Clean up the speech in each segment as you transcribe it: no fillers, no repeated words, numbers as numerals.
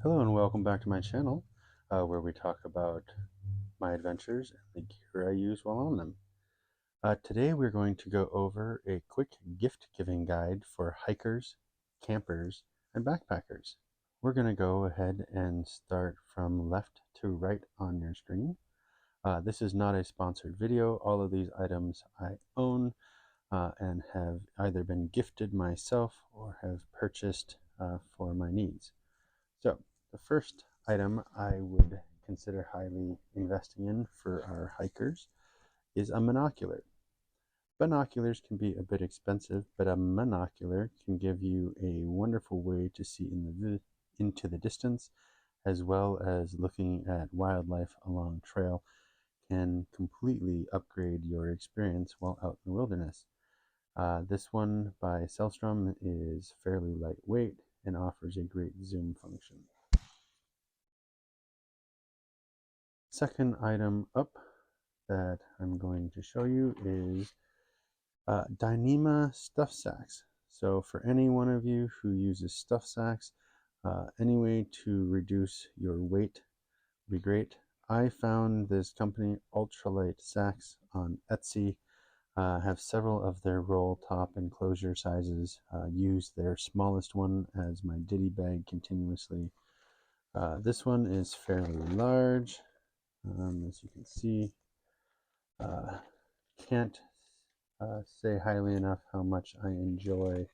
Hello and welcome back to my channel where we talk about my adventures and the gear I use while on them. Today we're going to go over a quick gift giving guide for hikers, campers, and backpackers. We're going to go ahead and start from left to right on your screen. This is not a sponsored video. All of these items I own and have either been gifted myself or have purchased for my needs. So the first item I would consider highly investing in for our hikers is a monocular. Binoculars can be a bit expensive, but a monocular can give you a wonderful way to see into the distance, as well as looking at wildlife along trail can completely upgrade your experience while out in the wilderness. This one by Sellstrom is fairly lightweight and offers a great zoom function. Second item up that I'm going to show you is Dyneema stuff sacks. So for any one of you who uses stuff sacks, any way to reduce your weight would be great. I found this company, Ultralight Sacks, on Etsy. Have several of their roll top enclosure sizes. Use their smallest one as my ditty bag continuously. This one is fairly large. As you can see, can't say highly enough how much I enjoy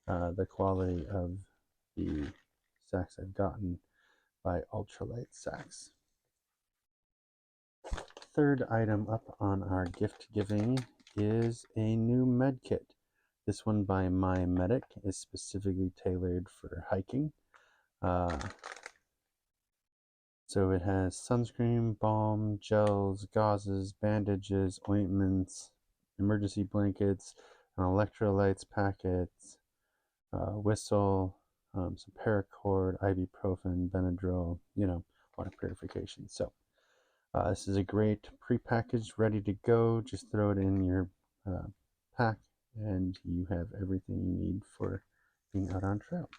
the quality of the sacks I've gotten by Ultralight Sacks. Third item up on our gift giving is a new med kit. This one by My Medic is specifically tailored for hiking. So it has sunscreen, balm, gels, gauzes, bandages, ointments, emergency blankets, electrolytes packets, whistle, some paracord, ibuprofen, Benadryl, water purification. So this is a great prepackaged, ready to go. Just throw it in your pack and you have everything you need for being out on trail.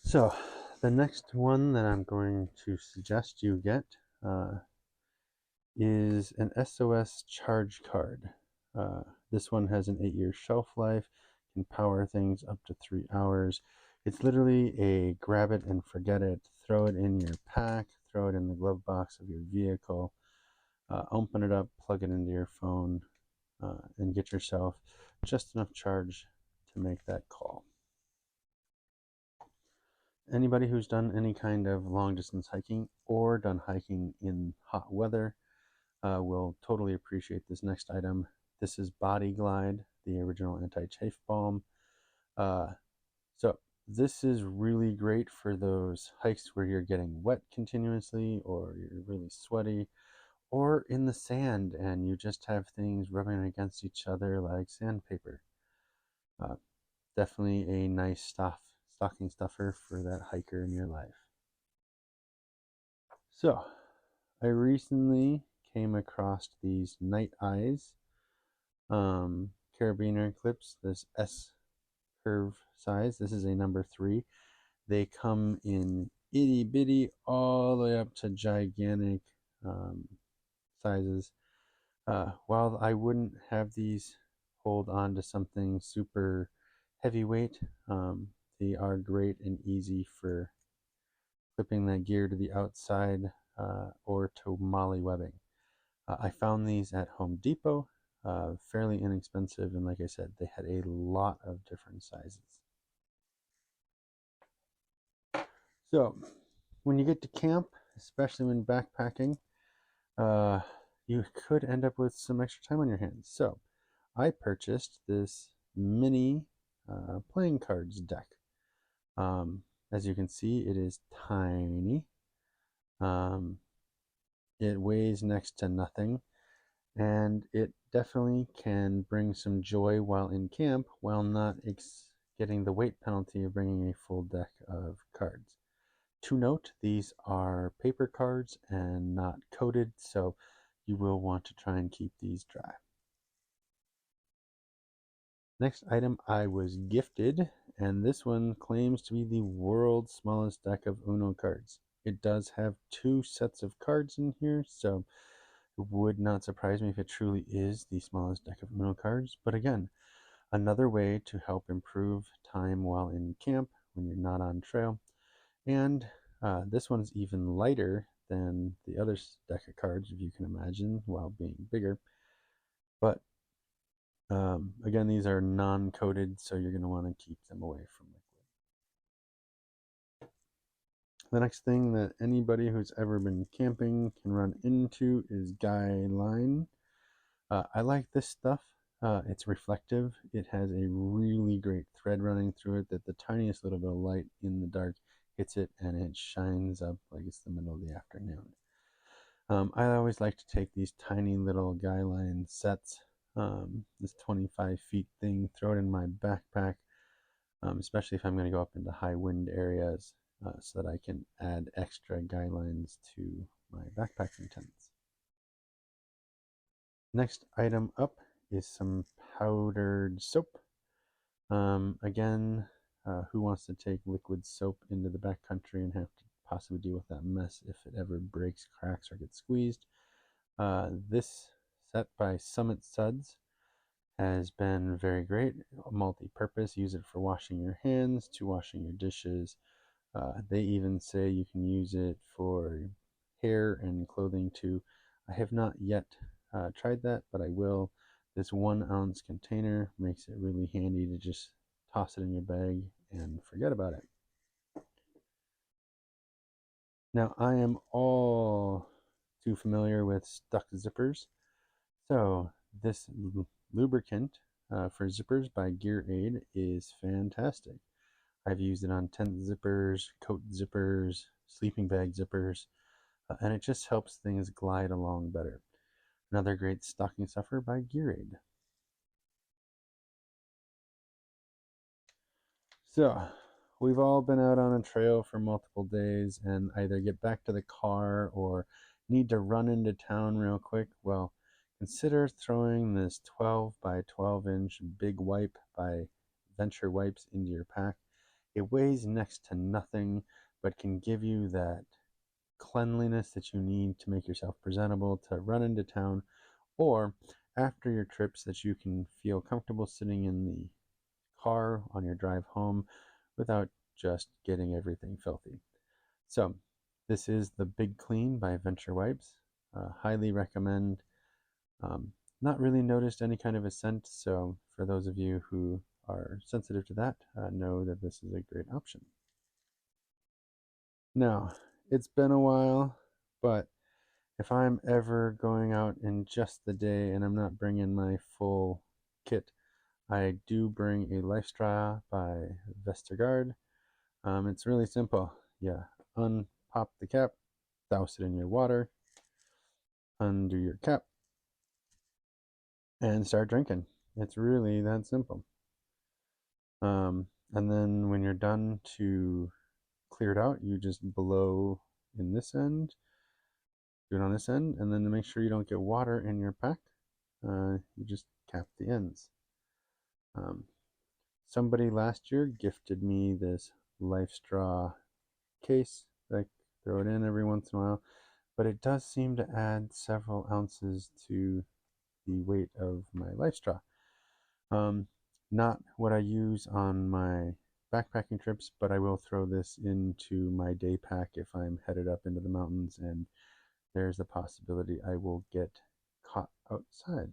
So the next one that I'm going to suggest you get is an SOS charge card. This one has an 8-year shelf life, can power things up to 3 hours. It's literally a grab it and forget it, throw it in your pack, throw it in the glove box of your vehicle, open it up, plug it into your phone, and get yourself just enough charge to make that call. Anybody who's done any kind of long distance hiking or done hiking in hot weather will totally appreciate this next item. This is Body Glide, the original anti-chafe balm. So this is really great for those hikes where you're getting wet continuously, or you're really sweaty, or in the sand and you just have things rubbing against each other like sandpaper. Definitely a nice stocking stuffer for that hiker in your life. So I recently came across these Night Eyes carabiner clips, this S curve size. This is a number 3. They come in itty bitty all the way up to gigantic sizes. While I wouldn't have these hold on to something super heavyweight, they are great and easy for clipping that gear to the outside or to MOLLE webbing. I found these at Home Depot, fairly inexpensive, and like I said, they had a lot of different sizes. So when you get to camp, especially when backpacking, you could end up with some extra time on your hands. So I purchased this mini playing cards deck. As you can see, it is tiny. It weighs next to nothing, and it definitely can bring some joy while in camp, while not getting the weight penalty of bringing a full deck of cards. To note, these are paper cards and not coated, so you will want to try and keep these dry. Next item I was gifted, and this one claims to be the world's smallest deck of Uno cards. It does have 2 sets of cards in here, so it would not surprise me if it truly is the smallest deck of Uno cards. But again, another way to help improve time while in camp when you're not on trail. And this one's even lighter than the other deck of cards, if you can imagine, while being bigger. But again, these are non-coated, so you're going to want to keep them away from liquid. The next thing that anybody who's ever been camping can run into is guy line. I like this stuff. It's reflective. It has a really great thread running through it that the tiniest little bit of light in the dark hits it and it shines up like it's the middle of the afternoon. I always like to take these tiny little guy line sets, this 25 feet thing, throw it in my backpack, especially if I'm going to go up into high wind areas, so that I can add extra guy lines to my backpacking tents. Next item up is some powdered soap. Again, who wants to take liquid soap into the backcountry and have to possibly deal with that mess if it ever breaks, cracks, or gets squeezed? This set by Summit Suds has been very great. Multi-purpose. Use it for washing your hands, to washing your dishes. They even say you can use it for hair and clothing too. I have not yet tried that, but I will. This 1 ounce container makes it really handy to just toss it in your bag and forget about it. Now, I am all too familiar with stuck zippers, so this lubricant for zippers by Gear Aid is fantastic. I've used it on tent zippers, coat zippers, sleeping bag zippers, and it just helps things glide along better. Another great stocking stuffer by Gear Aid. So, we've all been out on a trail for multiple days and either get back to the car or need to run into town real quick. Well, consider throwing this 12 by 12 inch big wipe by Venture Wipes into your pack. It weighs next to nothing, but can give you that cleanliness that you need to make yourself presentable to run into town, or after your trips that you can feel comfortable sitting in the car on your drive home without just getting everything filthy. So this is the Big Clean by Venture Wipes. Highly recommend. Not really noticed any kind of a scent, so for those of you who are sensitive to that, know that this is a great option. Now, it's been a while, but if I'm ever going out in just the day and I'm not bringing my full kit, I do bring a Life Straw by Vestergaard. It's really simple. You unpop the cap, douse it in your water, undo your cap, and start drinking. It's really that simple. And then when you're done to clear it out, you just blow in this end, do it on this end, and then to make sure you don't get water in your pack, you just cap the ends. Somebody last year gifted me this Life Straw case that I throw it in every once in a while, but it does seem to add several ounces to the weight of my Life Straw. Not what I use on my backpacking trips, but I will throw this into my day pack if I'm headed up into the mountains and there's a possibility I will get caught outside.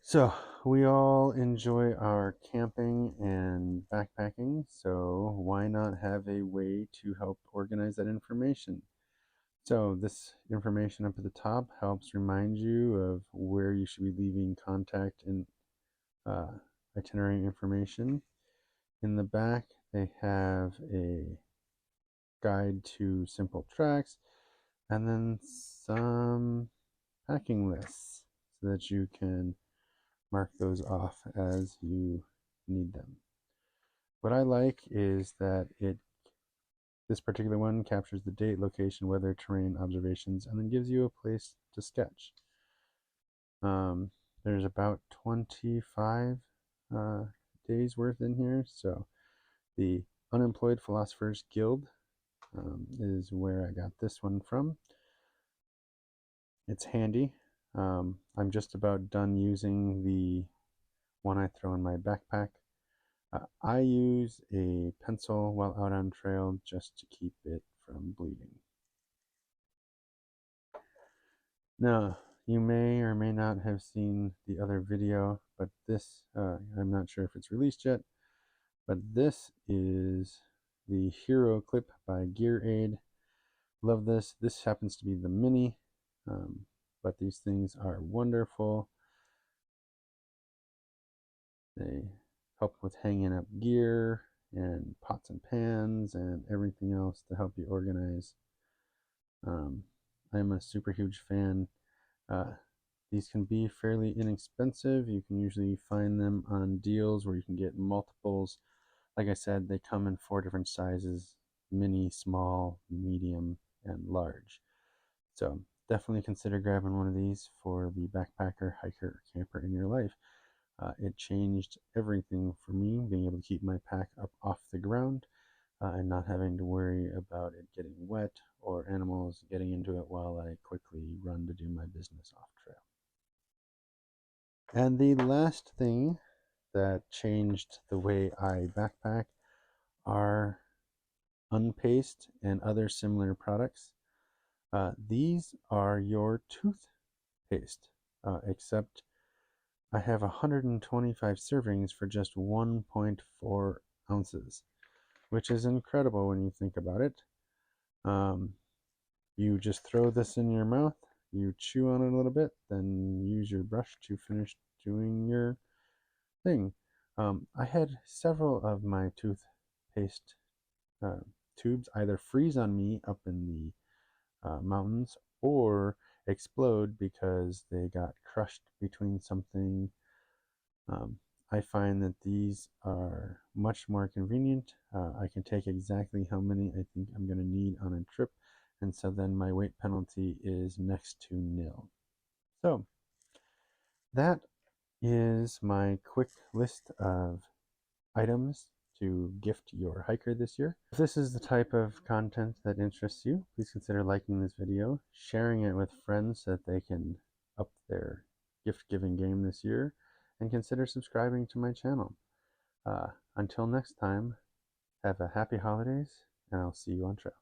So we all enjoy our camping and backpacking, so why not have a way to help organize that information? So this information up at the top helps remind you of where you should be leaving contact and itinerary information. In the back, they have a guide to simple tracks and then some packing lists so that you can mark those off as you need them. What I like is that this particular one captures the date, location, weather, terrain, observations, and then gives you a place to sketch. There's about 25 days worth in here. So the Unemployed Philosophers Guild is where I got this one from. It's handy. I'm just about done using the one I throw in my backpack. I use a pencil while out on trail just to keep it from bleeding. Now, you may or may not have seen the other video, but this, I'm not sure if it's released yet, but this is the Hero Clip by GearAid. Love this. This happens to be the mini, but these things are wonderful. They help with hanging up gear and pots and pans and everything else to help you organize. I'm a super huge fan. These can be fairly inexpensive. You can usually find them on deals where you can get multiples. Like I said, they come in 4 different sizes: mini, small, medium, and large. So definitely consider grabbing one of these for the backpacker, hiker, or camper in your life. It changed everything for me, being able to keep my pack up off the ground and not having to worry about it getting wet or animals getting into it while I quickly run to do my business off trail. And the last thing that changed the way I backpack are Unpaste and other similar products. These are your toothpaste, except I have 125 servings for just 1.4 ounces, which is incredible when you think about it. You just throw this in your mouth, you chew on it a little bit, then use your brush to finish doing your thing. I had several of my toothpaste tubes either freeze on me up in the mountains or explode because they got crushed between something. I find that these are much more convenient. I can take exactly how many I think I'm going to need on a trip, and so then my weight penalty is next to nil. So that is my quick list of items to gift your hiker this year. If this is the type of content that interests you, please consider liking this video, sharing it with friends so that they can up their gift giving game this year, and consider subscribing to my channel. Until next time, have a happy holidays, and I'll see you on trail.